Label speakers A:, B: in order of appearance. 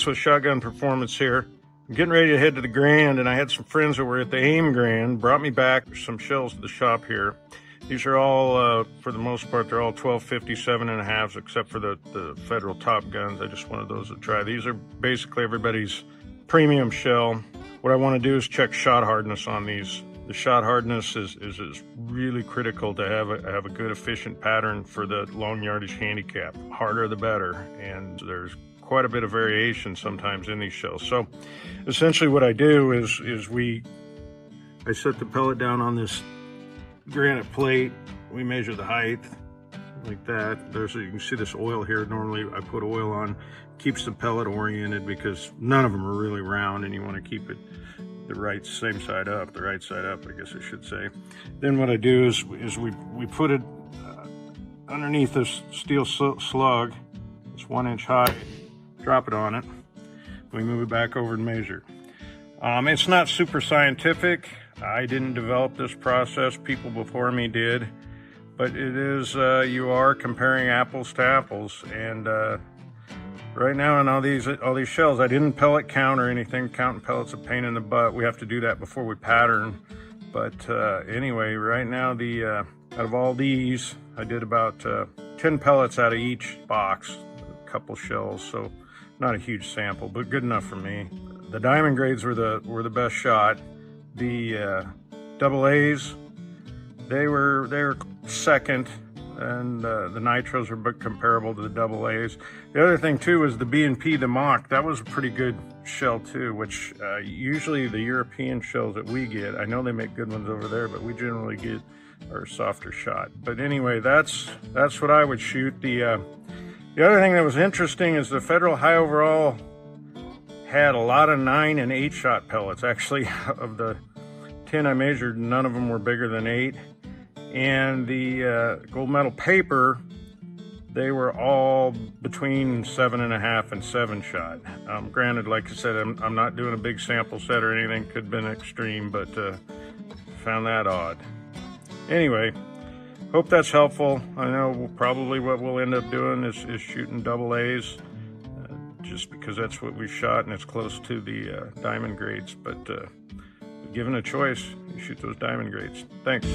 A: Lance with Shotgun Performance here. I'm getting ready to head to the Grand, and I had some friends that were at the AIM Grand, brought me back some shells to the shop here. These are all, for the most part, they're all 1250 7.5s, except for the Federal Top Guns. I just wanted those to try. These are basically everybody's premium shell. What I want to do is check shot hardness on these. The shot hardness is really critical to have a good, efficient pattern for the long yardage handicap. Harder the better, and there's quite a bit of variation sometimes in these shells. So essentially what I do is I set the pellet down on this granite plate. We measure the height like that. You can see this oil here. Normally I put oil on, keeps the pellet oriented because none of them are really round, and you want to keep it the right side up, I guess I should say. Then what I do is we put it underneath this steel slug. It's 1 inch high. Drop it on it. We move it back over and measure. It's not super scientific. I didn't develop this process. People before me did, but it is you are comparing apples to apples. And right now in all these shells, I didn't pellet count or anything. Counting pellets a pain in the butt. We have to do that before we pattern. But anyway, right now out of all these, I did about 10 pellets out of each box, a couple shells. So not a huge sample, but good enough for me. The diamond grades were the best shot. The double A's, they were second, and the nitros were comparable to the double A's. The other thing too is the B&P, the mock. That was a pretty good shell too, which usually the European shells that we get, I know they make good ones over there, but we generally get our softer shot. But anyway, that's what I would shoot. The other thing that was interesting is the Federal High Overall had a lot of 9 and 8 shot pellets. Actually, of the 10 I measured, none of them were bigger than 8. And the gold medal paper, they were all between 7.5 and 7 shot. Granted, like I said, I'm not doing a big sample set or anything. Could have been extreme, but found that odd. Anyway, hope that's helpful. I know probably what we'll end up doing is shooting double A's, just because that's what we shot and it's close to the diamond grades. But given a choice, you shoot those diamond grades. Thanks.